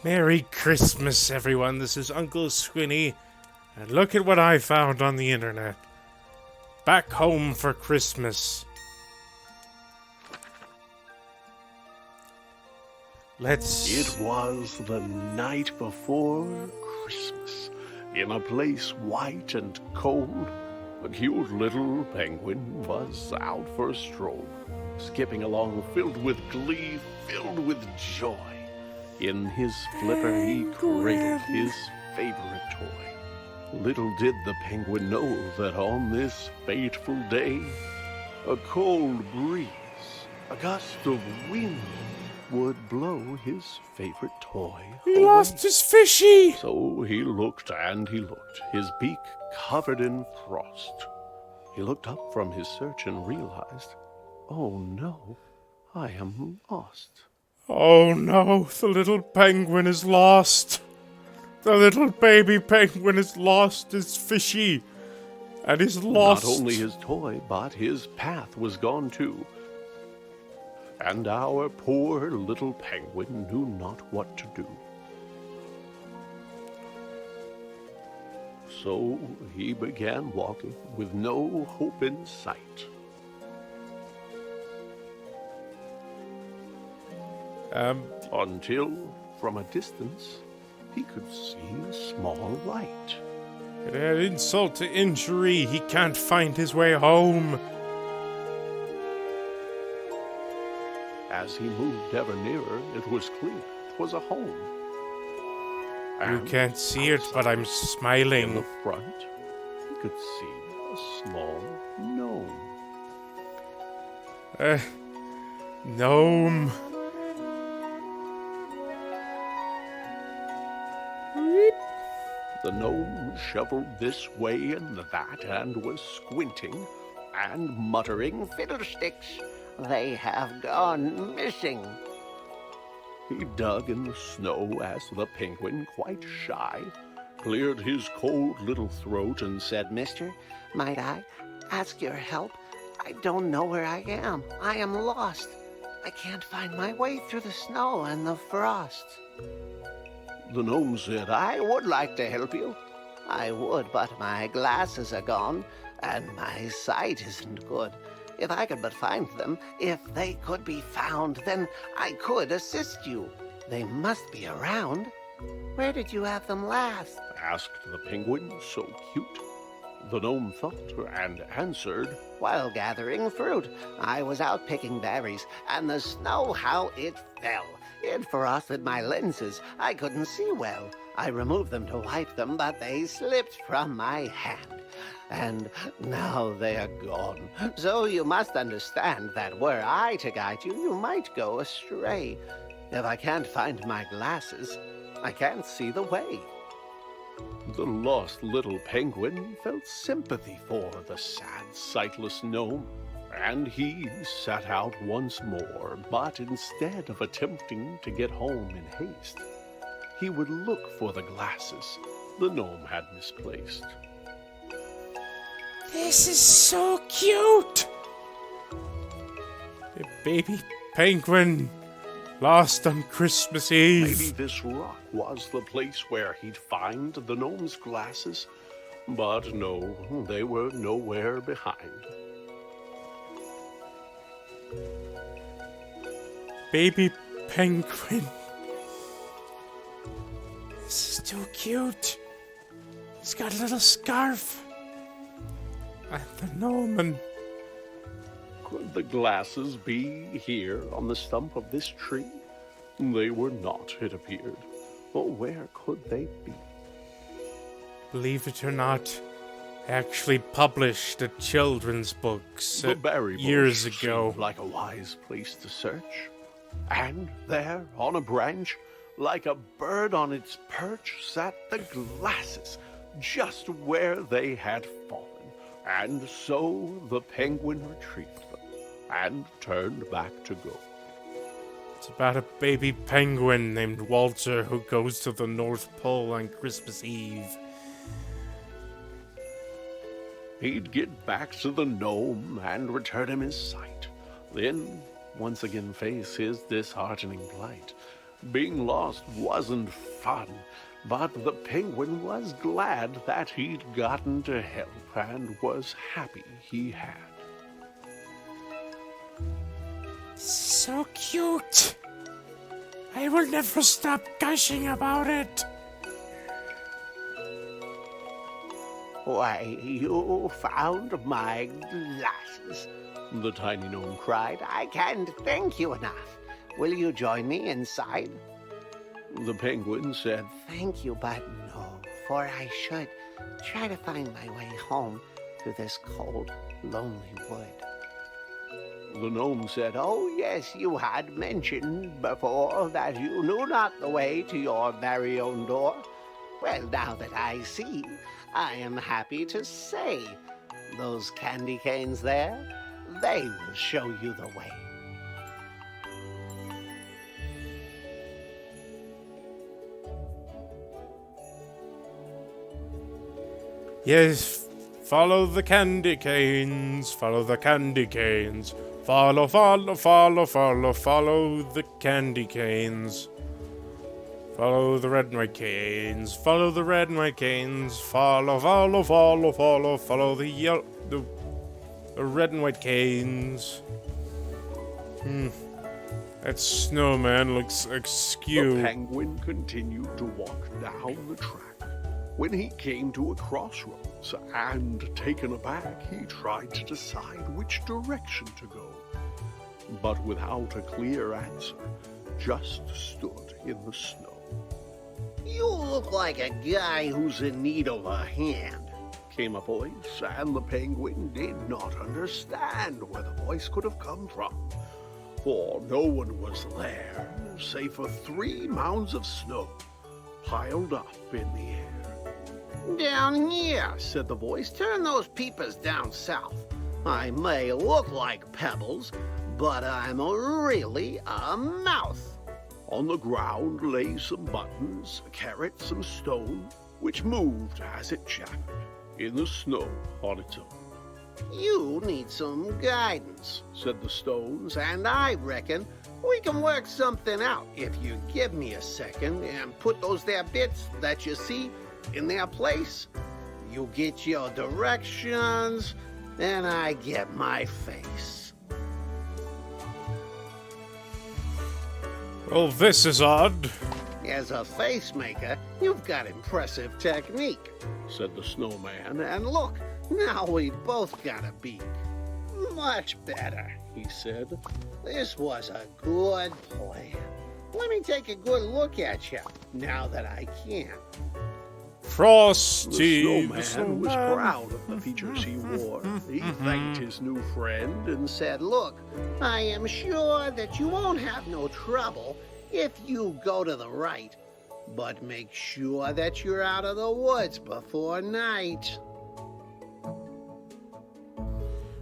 Merry Christmas, everyone. This is Uncle Swinney, and look at what I found on the internet. Back home for Christmas. It was the night before Christmas. In a place white and cold, a cute little penguin was out for a stroll, skipping along filled with glee, filled with joy. In his flipper he cradled his favorite toy. Little did the penguin know that on this fateful day, a cold breeze, a gust of wind, would blow his favorite toy He away. lost his fishy! So he looked and he looked, his beak covered in frost. He looked up from his search and realized, oh no, I am lost. Oh no, the little penguin is lost. The little baby penguin has lost his fishy. And he's lost. Not only his toy, but his path was gone too. And our poor little penguin knew not what to do. So he began walking with no hope in sight. Until, from a distance, he could see a small light. Add insult to injury, he can't find his way home. As he moved ever nearer, it was clear 'twas a home. You And can't see it, but I'm in the smiling. front, he could see a small gnome. Gnome. The gnome shoveled this way and that, and was squinting and muttering, Fiddlesticks, they have gone missing. He dug in the snow as the penguin, quite shy, cleared his cold little throat and said, Mister, might I ask your help? I don't know where I am. I am lost. I can't find my way through the snow and the frost. The gnome said, I would like to help you. I would, but my glasses are gone, and my sight isn't good. If I could but find them, if they could be found, then I could assist you. They must be around. Where did you have them last? asked the penguin, so cute. The gnome thought and answered, While gathering fruit, I was out picking berries, and the snow, how it fell. It frosted my lenses. I couldn't see well. I removed them to wipe them, but they slipped from my hand. And now they are gone. So you must understand that were I to guide you, you might go astray. If I can't find my glasses, I can't see the way. The lost little penguin felt sympathy for the sad, sightless gnome, and he set out once more, but instead of attempting to get home in haste, he would look for the glasses the gnome had misplaced. This is so cute! A baby penguin lost on Christmas Eve. Maybe this rock was the place where he'd find the gnome's glasses, but no, they were nowhere behind. Baby penguin. This is too cute. He's got a little scarf. And the gnome. Could the glasses be here on the stump of this tree? They were not, it appeared. But where could they be? Believe it or not, I actually published a children's book The berry years bush ago. seemed like a wise place to search. And there, on a branch, like a bird on its perch, sat the glasses, just where they had fallen. And so the penguin retrieved them and turned back to go. It's about a baby penguin named Walter who goes to the North Pole on Christmas Eve. He'd get back to the gnome and return him his sight. Then once again face his disheartening plight. Being lost wasn't fun, but the penguin was glad that he'd gotten to help and was happy he had. So cute. I will never stop gushing about it. Why, you found my glasses, the tiny gnome cried. I can't thank you enough. Will you join me inside? The penguin said, Thank you, but no, for I should try to find my way home through this cold, lonely wood. The gnome said, Oh, yes, you had mentioned before that you knew not the way to your very own door. Well, now that I see, I am happy to say those candy canes there, they will show you the way. Yes, follow the candy canes, follow the candy canes. Follow, follow, follow, follow, follow the candy canes. Follow the red and white canes, follow the red and white canes. Follow, follow, follow, follow, follow the yellow, the red and white canes. That snowman looks askew. The penguin continued to walk down the track. When he came to a crossroads, and taken aback, he tried to decide which direction to go. But without a clear answer, just stood in the snow. You look like a guy who's in need of a hand, Came a voice, and the penguin did not understand where the voice could have come from, for no one was there, save for 3 mounds of snow piled up in the air. Down here, said the voice. Turn those peepers down south. I may look like pebbles, but I'm really a mouse. On the ground lay some buttons, a carrot, some stone, which moved as it chattered in the snow on its own. You need some guidance, said the stones, and I reckon we can work something out if you give me a second and put those there bits that you see in their place. You get your directions, and I get my face. Well, this is odd. As a face maker, you've got impressive technique, said the snowman. and look, now we've both got a beak. Much better, he said. This was a good plan. Let me take a good look at you, now that I can. Frosty The snowman was proud of the features he wore. He thanked his new friend and Said, look, I am sure that you won't have no trouble if you go to the right, but make sure that you're out of the woods before night.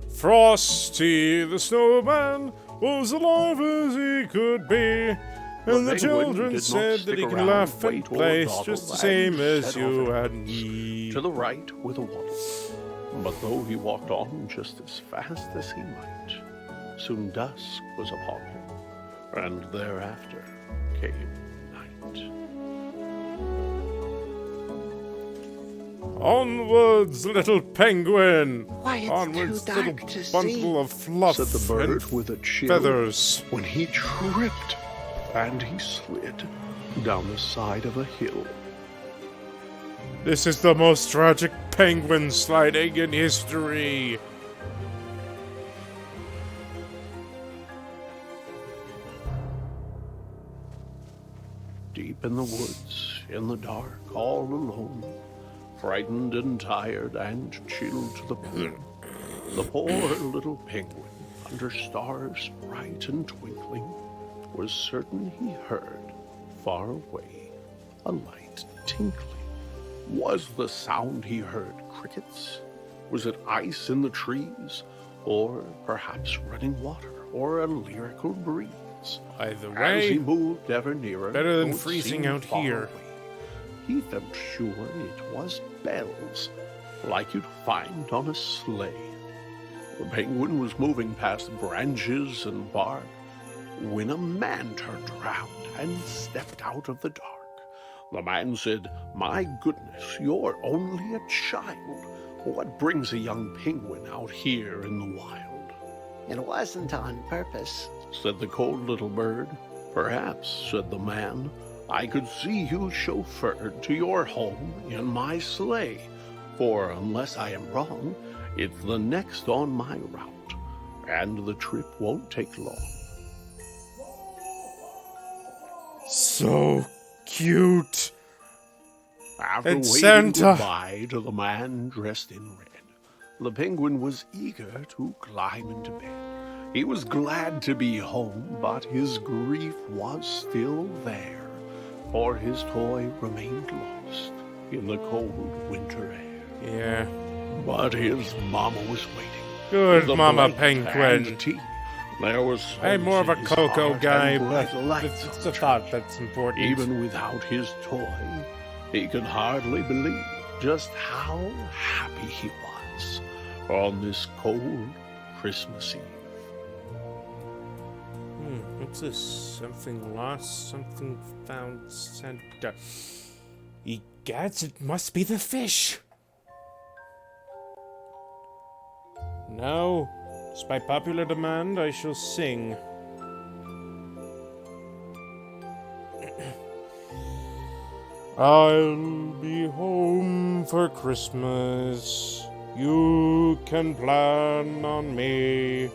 Frosty the snowman was alive as he could be, and the penguin children did not said stick that he can around, laugh and wait, or play dawdle, just the and same as set you off and me. to the right with a waddle. But though he walked on just as fast as he might, soon dusk was upon him, and thereafter came night. Onwards, little penguin! Why, it's Onwards, too little dark to bundle of fluff Said the bird and with a chill feathers. when he tripped and he slid down the side of a hill. This is the most tragic penguin sliding in history. Deep in the woods, in the dark, all alone, frightened and tired and chilled to the bone, the poor little penguin, under stars bright and twinkling, was certain he heard, far away, a light tinkling. Was the sound he heard crickets? Was it ice in the trees? Or perhaps running water, or a lyrical breeze? Either As he way, moved ever nearer, better than though it freezing seemed out far here. away, he felt sure it was bells, like you'd find on a sleigh. The penguin was moving past branches and bark, when a man turned around and stepped out of the dark. The man said, "My goodness, you're only a child. What brings a young penguin out here in the wild?" It wasn't on purpose, said the cold little bird. "Perhaps," said the man, "I could see you chauffeured to your home in my sleigh, for unless I am wrong, it's the next on my route, and the trip won't take long." So cute. After It's waving Santa. goodbye to the man dressed in red, the penguin was eager to climb into bed. He was glad to be home, but his grief was still there, for his toy remained lost in the cold winter air. Yeah. But his mama was waiting. Good with a Mama blanket Penguin. and tea. There was I'm more of a solace in his cocoa heart guy, and but bright lights it's on the the thought that's important. Even without his toy, he could hardly believe just how happy he was on this cold Christmas Eve. What's this? Something lost, something found, Santa. Egads, it must be the fish. Now, despite popular demand, I shall sing. I'll be home for Christmas. You can plan on me.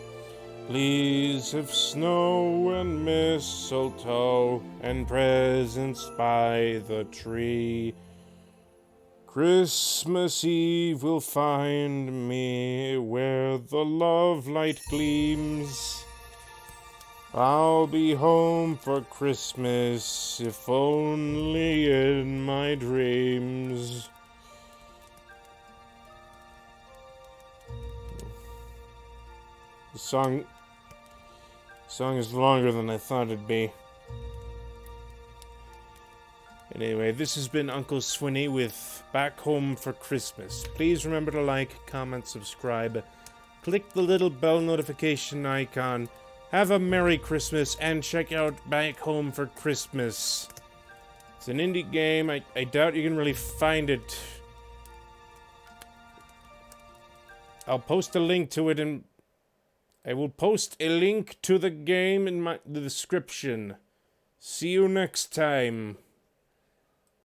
Please have snow and mistletoe and presents by the tree. Christmas Eve will find me where the love light gleams. I'll be home for Christmas, if only in my dreams. The song is longer than I thought it'd be. Anyway, this has been Uncle Swinney with Back Home for Christmas. Please remember to like, comment, subscribe, click the little bell notification icon. Have a Merry Christmas, and check out Back Home for Christmas. It's an indie game. I doubt you can really find it. I'll post a link to it in... I will post a link to the game in the description. See you next time.